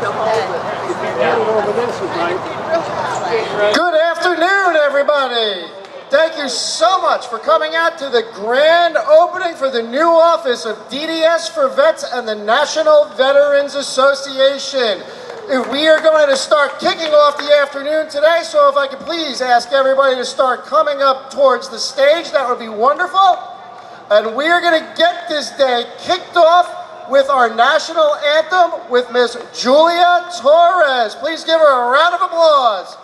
Good afternoon, everybody. Thank you so much for coming out to the grand opening for the new office of DDS for Vets and the National Veterans Association. We are going to start kicking off the afternoon today, so if I could please ask everybody to start coming up towards the stage, that would be wonderful. And we are going to get this day kicked off with our national anthem with Miss Julia Torres. Please give her a round of applause.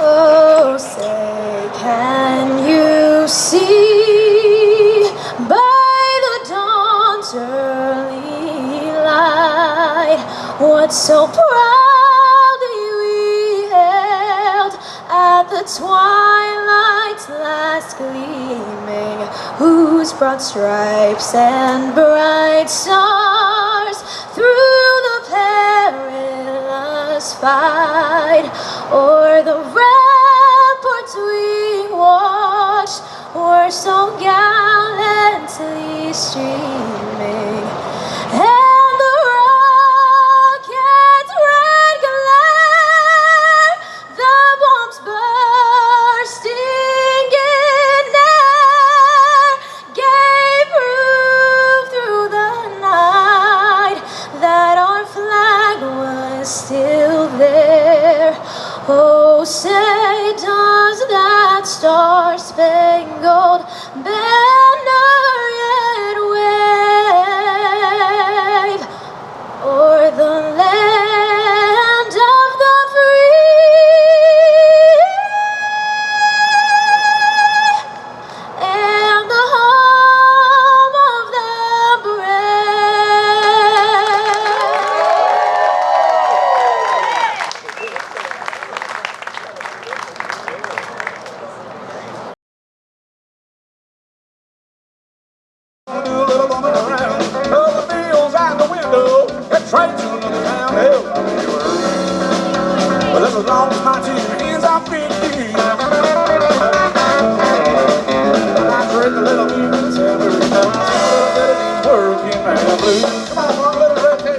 Oh, say, can you see by the dawn's early light what so proudly we hailed at the twilight's last gleaming, whose broad stripes and bright stars through the perilous fight o'er the ramparts we watched were so gallantly streaming, and the rocket's red glare, the bombs bursting in air, gave proof through the night that our flag was still there. Oh, say, does that star-spangled banner yet wave o'er the land of the free and the home of the Straight to another town, hell, well, that's as long as my two hands are free. But I drink a little beer and tell her, that it ain't working, man, blue. Come on, long little red tail.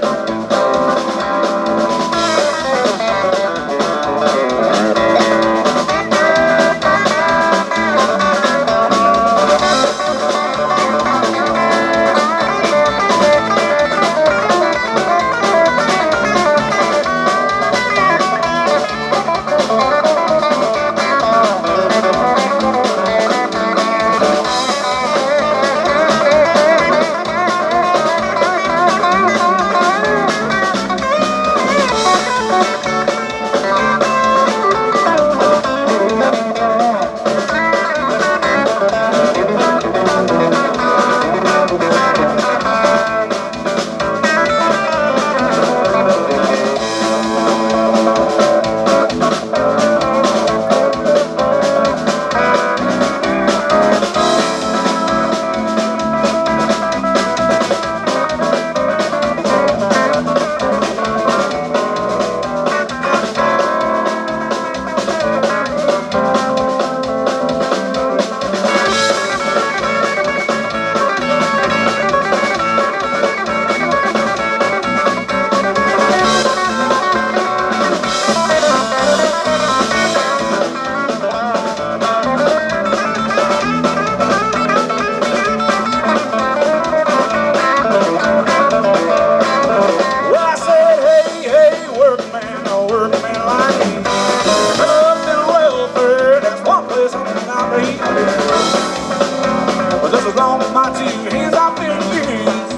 But just as long as my two hands are filled with used,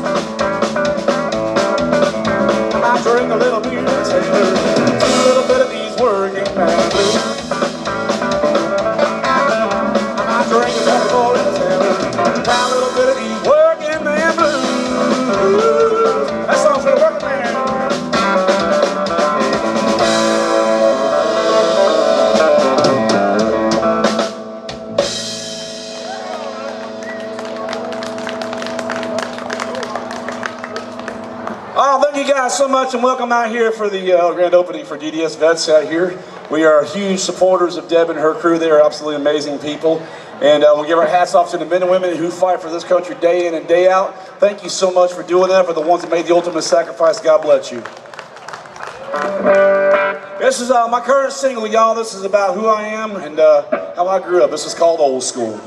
I might drink a little beer and say, a little bit of these working man blues. I might drink a couple more and say, a little bit of these working man blues. That song's for the working man. Oh, thank you guys so much, and welcome out here for the grand opening for DDS Vets out here. We are huge supporters of Deb and her crew. They are absolutely amazing people. And we give our hats off to the men and women who fight for this country day in and day out. Thank you so much for doing that. For the ones that made the ultimate sacrifice, God bless you. This is my current single, y'all. This is about who I am and how I grew up. This is called Old School.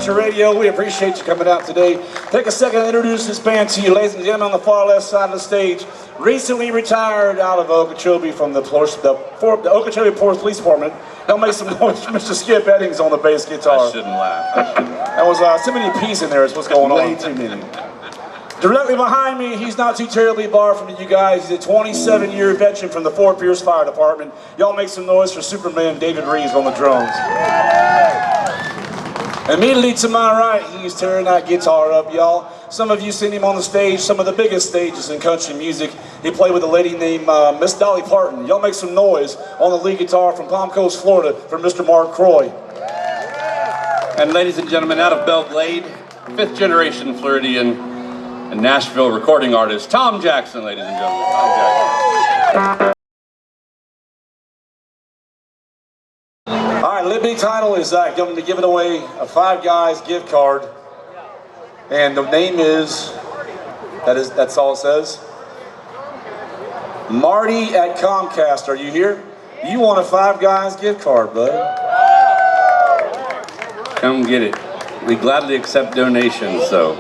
Radio. We appreciate you coming out today. Take a second to introduce this band to you, ladies and gentlemen, on the far left side of the stage. Recently retired out of Okeechobee from the Okeechobee Police Department. He'll make some noise. Mr. Skip Eddings on the bass guitar. I shouldn't laugh. That was too many P's in there is what's going on. Way too many. Directly behind me, he's not too terribly far from you guys. He's a 27-year veteran from the Fort Pierce Fire Department. Y'all make some noise for Superman David Reeves on the drums. Immediately to my right, he's tearing that guitar up, y'all. Some of you seen him on the stage, some of the biggest stages in country music. He played with a lady named Miss Dolly Parton. Y'all make some noise on the lead guitar from Palm Coast, Florida, for Mr. Mark Croy. And ladies and gentlemen, out of Belle Glade, 5th generation Floridian and Nashville recording artist, Tom Jackson, ladies and gentlemen. Tom Jackson. All right, Liberty Title is going to be giving away a Five Guys gift card, and the name is that's all it says. Marty at Comcast, are you here? You want a Five Guys gift card, bud? Come get it. We gladly accept donations, so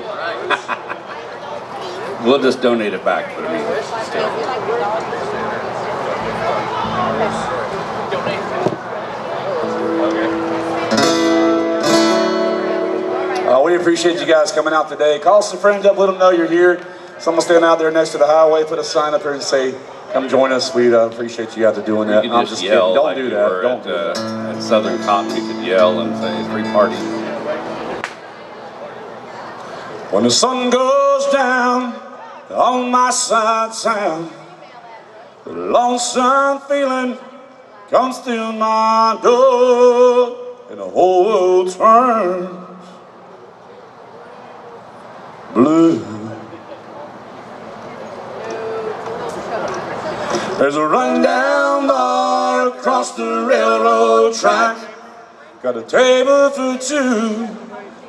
we'll just donate it back. But I mean, still. We appreciate you guys coming out today. Call some friends up, let them know you're here. Someone standing out there next to the highway, put a sign up here and say, come join us. We appreciate you guys doing that. You could just yell kidding. Don't like do we that. were Don't do that. at Southern Cotton. We could yell and say, free party. When the sun goes down on my side of town, the lonesome feeling comes through my door, and the whole world turns blue. There's a rundown bar across the railroad track, got a table for two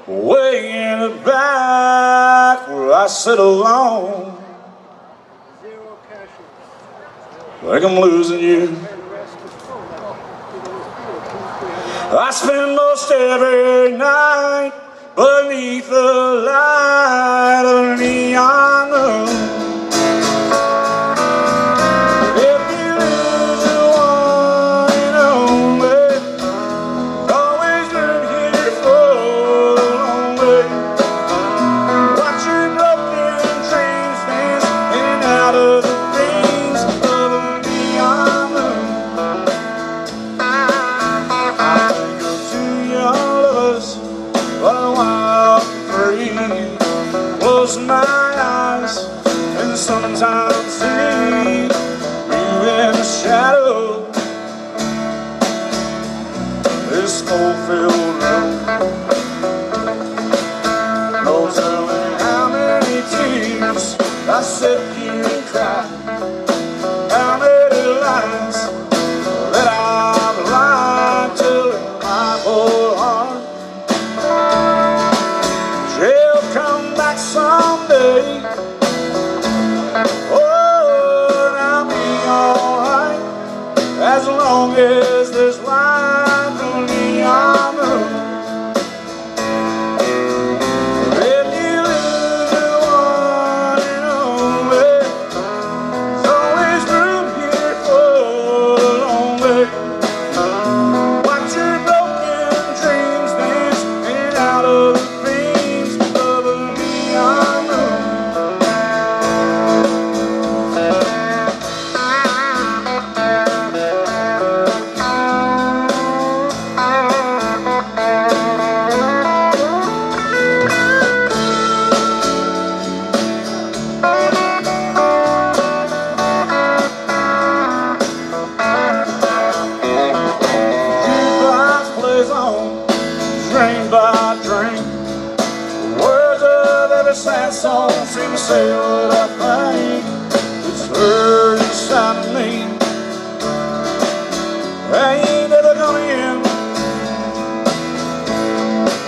way in the back where I sit alone. Like I'm losing you. I spend most every night beneath the light of a neon moon. If you lose the one and only, always room here for the lonely. Watch your broken dreams dance in and out of the rings of a neon moon. I think of two young lovers, but wild and free. Close my eyes and sometimes see you in the shadow. This smoke-filled room. No telling how many tears I sit here and cry. How many lies that I've lied to in my whole heart. She'll come back someday. Oh, and I'll be alright as long as there's light from the neon moon. If you lose the one and only, there's always room here for the lonely. Watch your broken dreams dance in and out of the dreams of a neon moon. Jukebox plays on, drain by drain. The words of every sad song seem to say what I think. It's heard inside of me. I ain't never gonna end.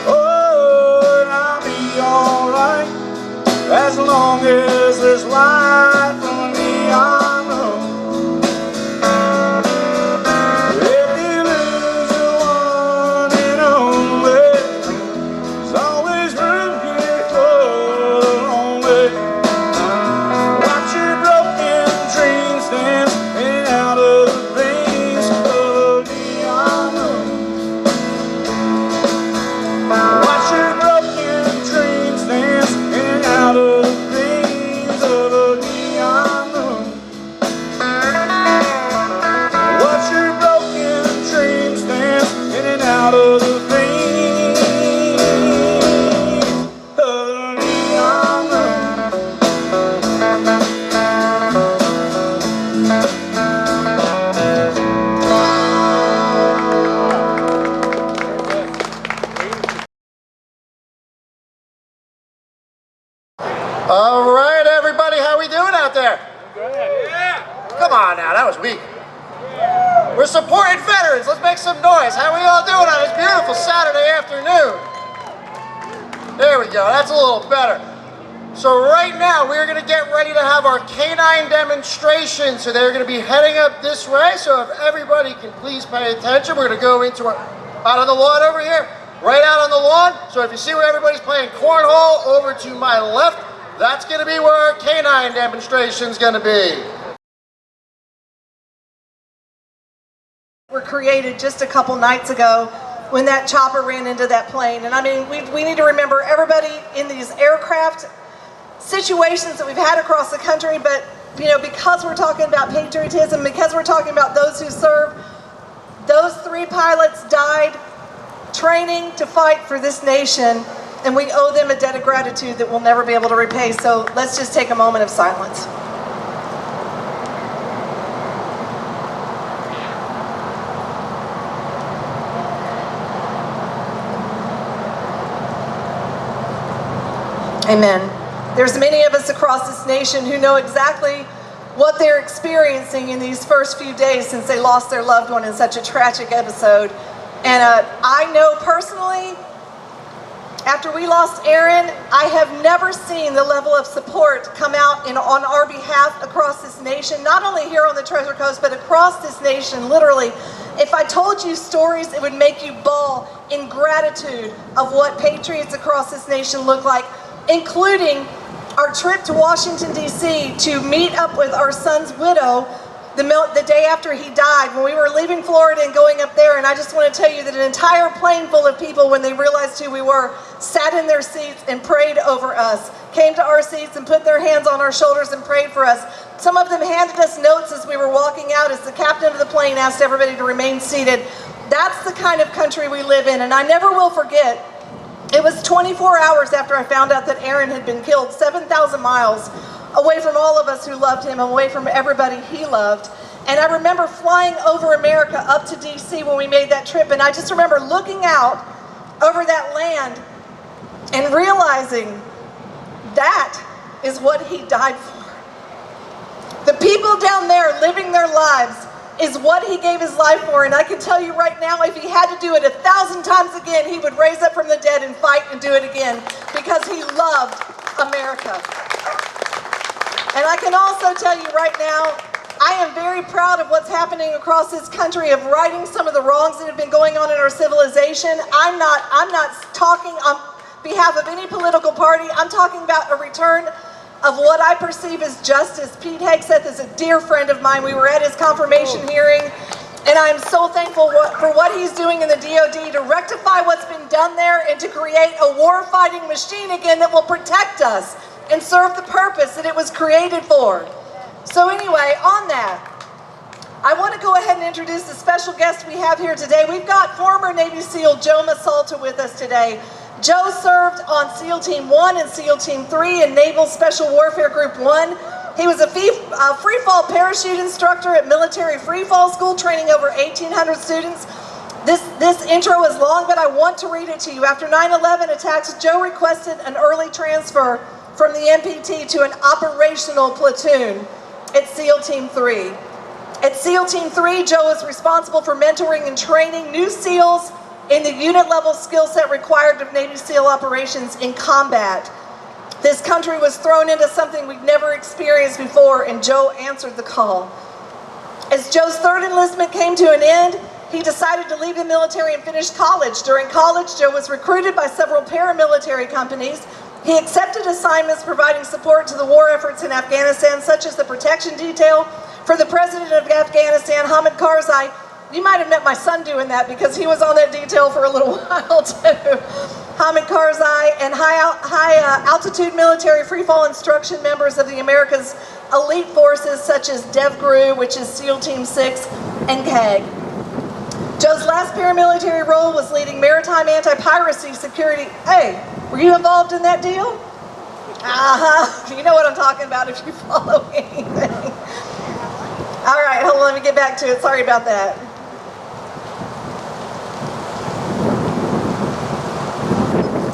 Oh, and I'll be alright as long as there's light from a neon moon. If you lose the one and only, there's always room here for the lonely. Watch your broken dreams dance in and out of the veins of a neon moon. Watch your broken dreams dance in and out of the veins of a neon moon. Watch your broken dreams dance in and out of the veins of a neon moon. All right, everybody, how we doing out there? Come on now, that was weak. We're supporting veterans. Let's make some noise. How we all doing on this beautiful Saturday afternoon? There we go. That's a little better. So right now, we're going to get ready to have our canine demonstration. So they're going to be heading up this way. So if everybody can please pay attention, we're going to go into our, out on the lawn over here. right out on the lawn. So if you see where everybody's playing cornhole, over to my left, that's going to be where our canine demonstration's going to be. Were created just a couple nights ago when that chopper ran into that plane. And I mean, we need to remember everybody in these aircraft situations that we've had across the country, but you know, because we're talking about patriotism, because we're talking about those who serve, those 3 pilots died training to fight for this nation, and we owe them a debt of gratitude that we'll never be able to repay. So let's just take a moment of silence. Amen. There's many of us across this nation who know exactly what they're experiencing in these first few days since they lost their loved one in such a tragic episode. And I know personally, after we lost Aaron, I have never seen the level of support come out on our behalf across this nation, not only here on the Treasure Coast, but across this nation, literally. If I told you stories, it would make you bawl in gratitude of what patriots across this nation look like, including our trip to Washington, D.C. to meet up with our son's widow the day after he died, when we were leaving Florida and going up there. And I just want to tell you that an entire plane full of people, when they realized who we were, sat in their seats and prayed over us, came to our seats and put their hands on our shoulders and prayed for us. Some of them handed us notes as we were walking out, as the captain of the plane asked everybody to remain seated. That's the kind of country we live in, and I never will forget. It was 24 hours after I found out that Aaron had been killed, 7,000 miles away from all of us who loved him, away from everybody he loved. And I remember flying over America up to DC when we made that trip, and I just remember looking out over that land and realizing that is what he died for. The people down there living their lives is what he gave his life for. And I can tell you right now, if he had to do it 1,000 times again, he would raise up from the dead and fight and do it again, because he loved America. And I can also tell you right now, I am very proud of what's happening across this country, of righting some of the wrongs that have been going on in our civilization. I'm not talking on behalf of any political party. I'm talking about a return of what I perceive as justice. Pete Hegseth is a dear friend of mine. We were at his confirmation hearing, and I'm so thankful for what he's doing in the DOD to rectify what's been done there and to create a war-fighting machine again that will protect us and serve the purpose that it was created for. So anyway, on that, I want to go ahead and introduce the special guest we have here today. We've got former Navy SEAL Joe Massalta with us today. Joe served on SEAL Team 1 and SEAL Team 3 in Naval Special Warfare Group 1. He was a free fall parachute instructor at Military Free Fall School, training over 1,800 students. This intro is long, but I want to read it to you. After 9/11 attacks, Joe requested an early transfer from the MPT to an operational platoon at SEAL Team 3. At SEAL Team 3, Joe was responsible for mentoring and training new SEALs in the unit level skill set required of Navy SEAL operations in combat. This country was thrown into something we'd never experienced before, and Joe answered the call. As Joe's third enlistment came to an end, he decided to leave the military and finish college. During college, Joe was recruited by several paramilitary companies. He accepted assignments providing support to the war efforts in Afghanistan, such as the protection detail for the president of Afghanistan, Hamid Karzai. You might have met my son doing that, because he was on that detail for a little while too. Hamid Karzai, and high altitude military freefall instruction members of the America's elite forces, such as DevGRU, which is SEAL Team 6, and CAG. Joe's last paramilitary role was leading maritime anti-piracy security. Hey, were you involved in that deal? You know what I'm talking about if you follow anything. All right, hold on, let me get back to it. Sorry about that.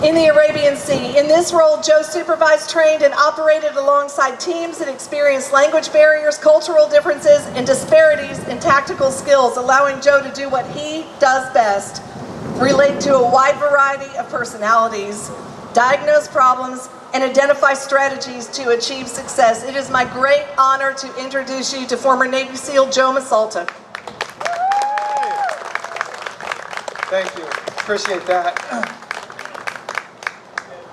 In the Arabian Sea. In this role, Joe supervised, trained, and operated alongside teams that experienced language barriers, cultural differences, and disparities in tactical skills, allowing Joe to do what he does best: relate to a wide variety of personalities, diagnose problems, and identify strategies to achieve success. It is my great honor to introduce you to former Navy SEAL Joe Massalta. Thank you. Appreciate that.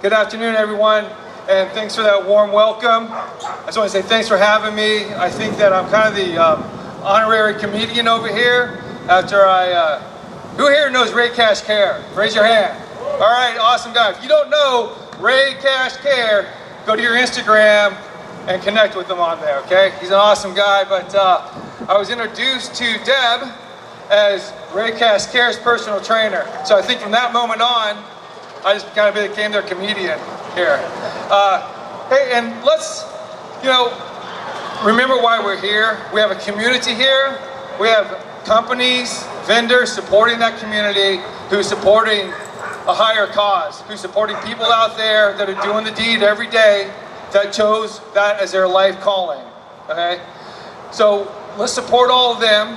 Good afternoon, everyone, and thanks for that warm welcome. I just want to say thanks for having me. I think that I'm kind of the honorary comedian over here. After who here knows Ray Cash Care? Raise your hand. All right, awesome guy. If you don't know Ray Cash Care, go to your Instagram and connect with him on there, okay? He's an awesome guy, but I was introduced to Deb as Ray Cash Care's personal trainer. So I think from that moment on, I just kind of became their comedian here. Hey, and let's, remember why we're here. We have a community here. We have companies, vendors supporting that community, who's supporting a higher cause, who's supporting people out there that are doing the deed every day that chose that as their life calling, okay? So let's support all of them,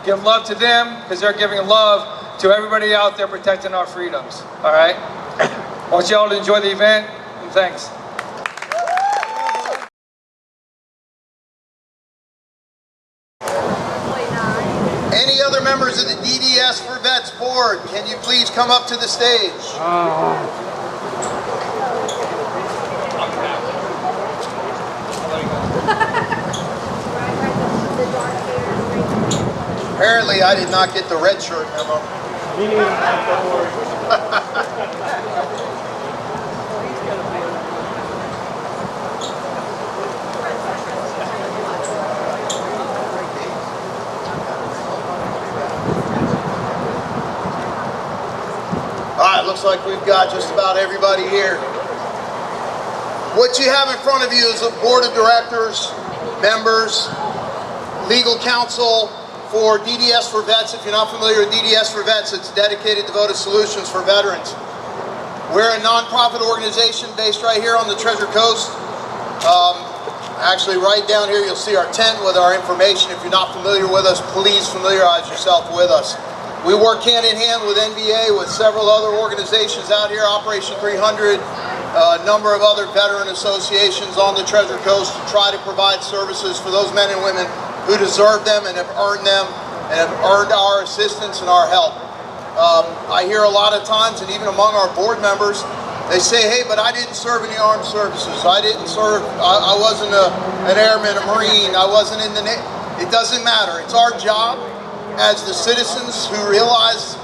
give love to them, because they're giving love to everybody out there protecting our freedoms, all right? I want you all to enjoy the event, and thanks. Any other members of the DDS for Vets board, can you please come up to the stage? Apparently I did not get the red shirt memo. Alright, looks like we've got just about everybody here. What you have in front of you is a board of directors, members, legal counsel for DDS for Vets. If you're not familiar with DDS for Vets, it's dedicated devoted solutions for veterans. We're a non-profit organization based right here on the Treasure Coast. Actually, right down here you'll see our tent with our information. If you're not familiar with us, please familiarize yourself with us. We work hand in hand with NVA, with several other organizations out here, Operation 300, a number of other veteran associations on the Treasure Coast to try to provide services for those men and women who deserve them and have earned them and have earned our assistance and our help. I hear a lot of times, and even among our board members, they say, hey, but I didn't serve in the armed services. I didn't serve, I wasn't an airman, a Marine, I wasn't in the Navy. It doesn't matter. It's our job as the citizens who realize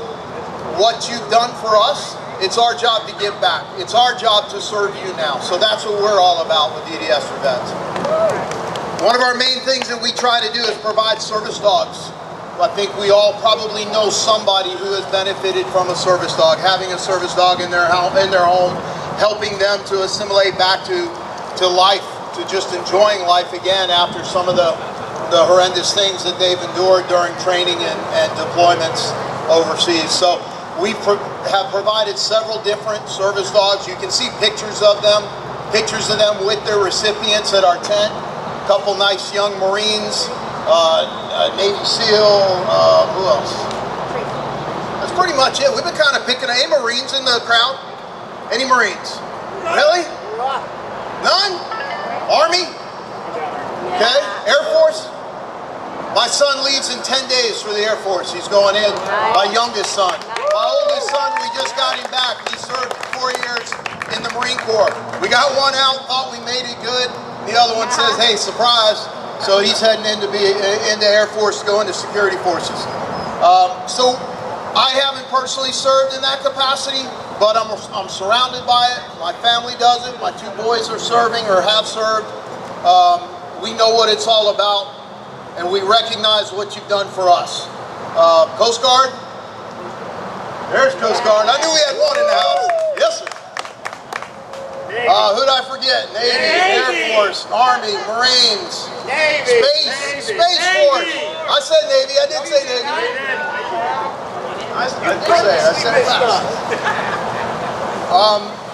what you've done for us. It's our job to give back. It's our job to serve you now. So that's what we're all about with DDS for Vets. One of our main things that we try to do is provide service dogs. I think we all probably know somebody who has benefited from a service dog, having a service dog in their home, helping them to assimilate back to life, to just enjoying life again after some of the horrendous things that they've endured during training and deployments overseas. So we have provided several different service dogs. You can see pictures of them with their recipients at our tent. A couple nice young Marines, Navy SEAL, who else? That's pretty much it. We've been kind of picking any Marines in the crowd? Any Marines? Really? None? Army? Okay. Air Force? My son leaves in 10 days for the Air Force. He's going in. My youngest son. My oldest son, we just got him back. He served 4 years in the Marine Corps. We got one out, thought we made it good. The other one says, hey, surprise. So he's heading into Air Force, going to security forces. So I haven't personally served in that capacity, but I'm surrounded by it. My family does it. My 2 boys are serving or have served. We know what it's all about, and we recognize what you've done for us. Coast Guard? There's Coast Guard. I knew we had one in the house. Yes, sir. Who'd I forget? Navy, Air Force, Army, Marines, Space Force. I said Navy. I did say Navy. I said it last.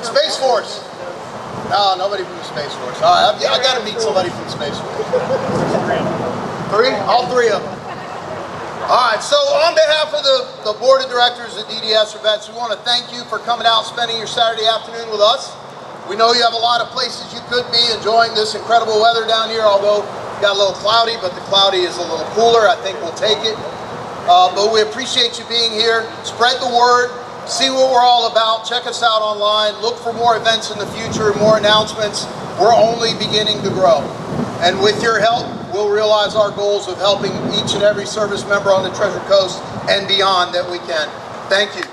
Space Force. No, nobody from the Space Force. All right, I got to meet somebody from the Space Force. 3? All 3 of them. All right, so on behalf of the board of directors at DDS for Vets, we want to thank you for coming out and spending your Saturday afternoon with us. We know you have a lot of places you could be enjoying this incredible weather down here, although it got a little cloudy, but the cloudy is a little cooler. I think we'll take it. But we appreciate you being here. Spread the word. see what we're all about. Check us out online. Look for more events in the future, more announcements. We're only beginning to grow. And with your help, we'll realize our goals of helping each and every service member on the Treasure Coast and beyond that we can. Thank you.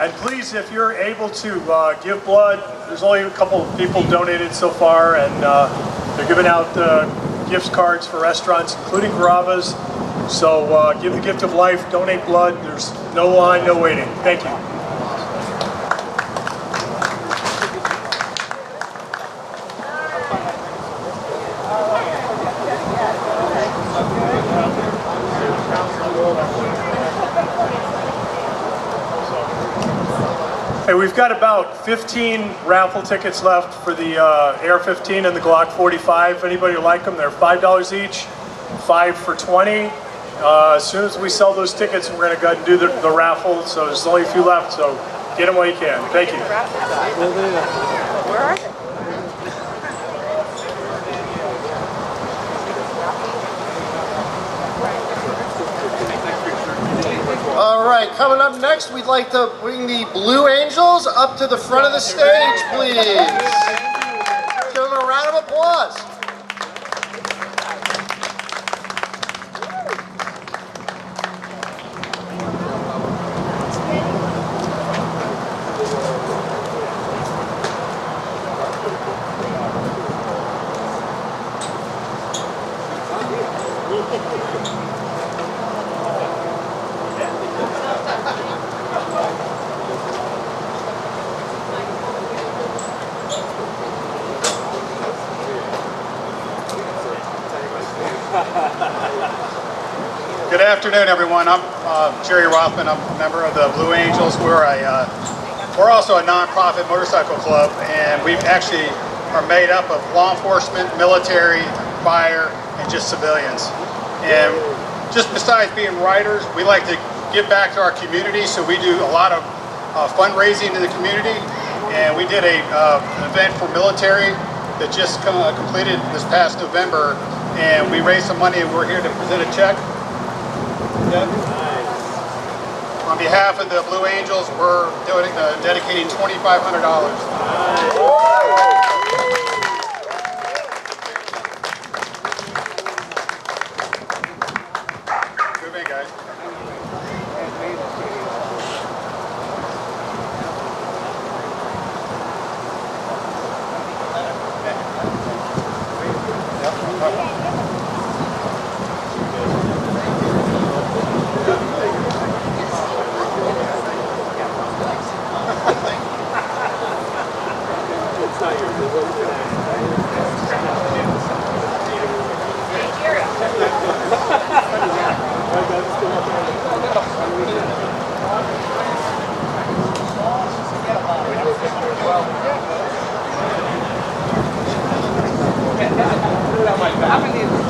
And please, if you're able to give blood, there's only a couple of people donated so far, and they're giving out gift cards for restaurants, including Carrabba's. So give the gift of life, donate blood. There's no line, no waiting. Thank you. Hey, we've got about 15 raffle tickets left for the AR-15 and the Glock 45. If anybody would like them, they're $5 each, 5 for 20. As soon as we sell those tickets, we're going to go ahead and do the raffle. So there's only a few left, so get them while you can. Thank you. Where are they? All right, coming up next, we'd like to bring the Blue Angels up to the front of the stage, please. Give them a round of applause. Good afternoon, everyone. I'm Jerry Rothman. I'm a member of the Blue Angels. We're also a nonprofit motorcycle club, and we actually are made up of law enforcement, military, fire, and just civilians. And just besides being riders, we like to give back to our community, so we do a lot of fundraising in the community. And we did an event for military that just completed this past November, and we raised some money, and we're here to present a check. On behalf of the Blue Angels, we're dedicating $2,500. Move in, guys.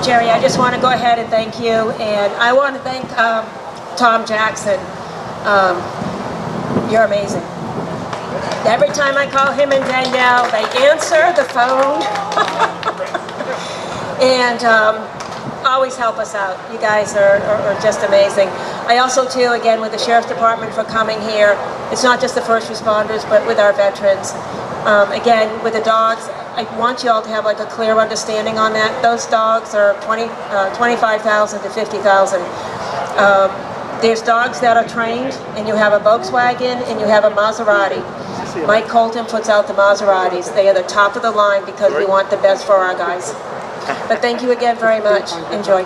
Jerry, I just want to go ahead and thank you, and I want to thank Tom Jackson. You're amazing. Every time I call him and Danielle, they answer the phone and always help us out. You guys are just amazing. I also, too, again, with the Sheriff's Department for coming here. It's not just the first responders, but with our veterans. Again, with the dogs, I want you all to have like a clear understanding on that. Those dogs are $25,000 to $50,000. There's dogs that are trained, and you have a Volkswagen and you have a Maserati. Mike Colton puts out the Maseratis. They are the top of the line because we want the best for our guys. But thank you again very much. Enjoy.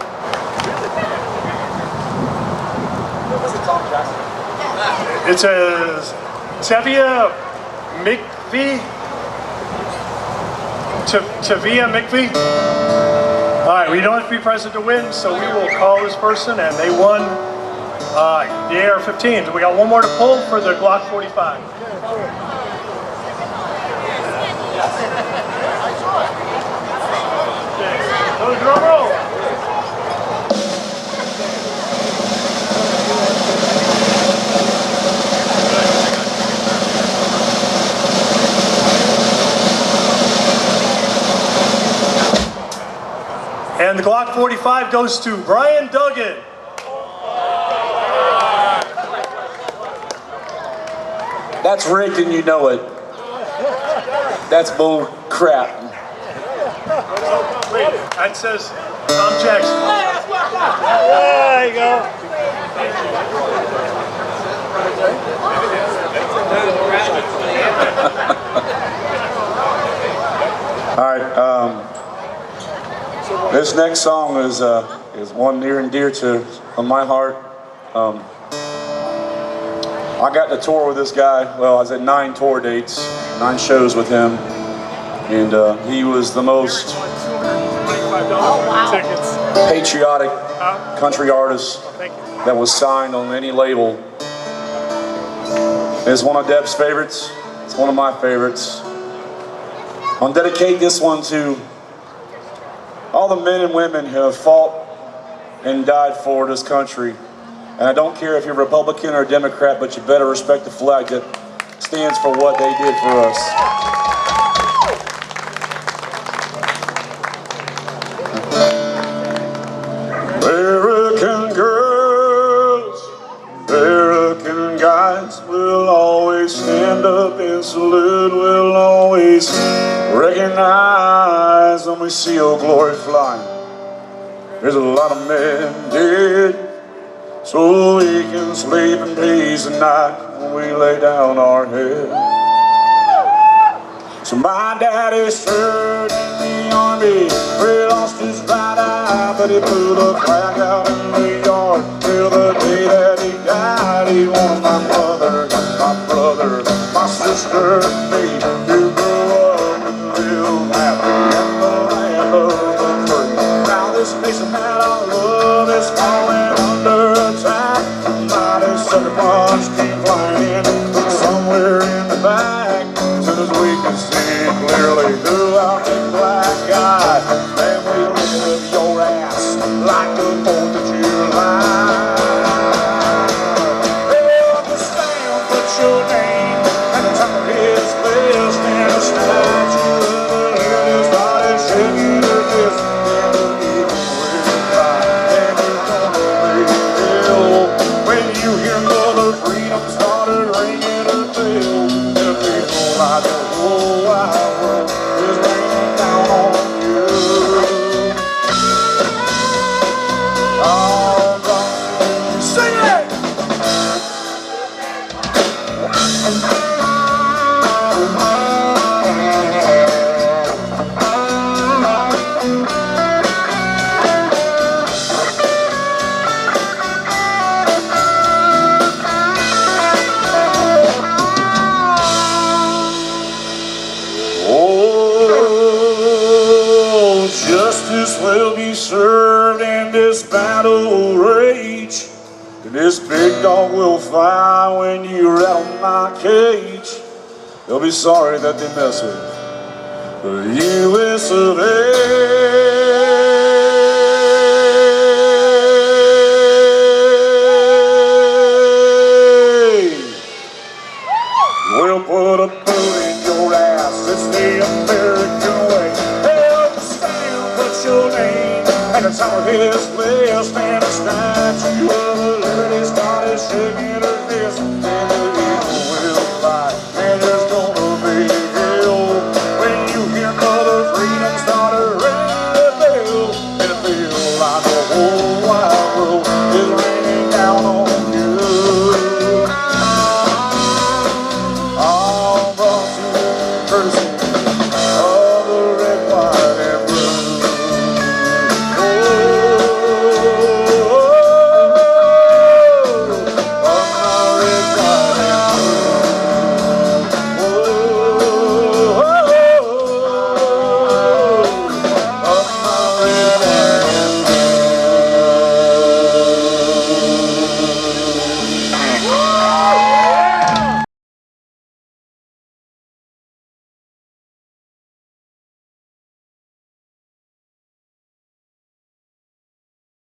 It's a Tevia McVie. Tevia McVie. All right, we don't have to be present to win, so we will call this person, and they won the AR-15. We got one more to pull for the Glock 45. Drum roll. And And the Glock 45 goes to Brian Duggan. That's rigged and you know it. That's bull crap. Wait, that says Tom Jackson. There you go. All right. This next song is one near and dear to my heart. I got to tour with this guy. Well, I was at 9 tour dates, 9 shows with him, and he was the most patriotic country artist that was signed on any label. It's one of Deb's favorites. It's one of my favorites. I'll dedicate this one to all the men and women who have fought and died for this country. And I don't care if you're Republican or Democrat, but you better respect the flag that stands for what they did for us. American girls, American guys will always stand up and salute, will always recognize when we see old glory flying. There's a lot of men dead, so we can sleep in peace at night when we lay down our head. So my daddy served in the army, where he lost his right eye, but he put a flag out in the yard till the day that he died. He wanted my brother, my sister, and me to grow up and live happy in the land of the free. Now this nation that I love is falling under attack. Mighty sucker punch keep flying from somewhere in the back. Soon as we can see clearly through our big black eye, then we live your ass like the 4th of July. Understand, put your name at the top of his list, and a statue of the his body shaking her fist. When you hear Mother Freedom started ringing a bell, the people like the whole wide world is raining down on you. Oh, God. Sing it! Justice will be served and this battle will rage. This big dog will fly when you rattle my cage. They'll be sorry that they mess with the U.S. of A. We'll put a boot in your ass. It's the American way. Put your name at the top of his list, and a statue of a liberty started shaking.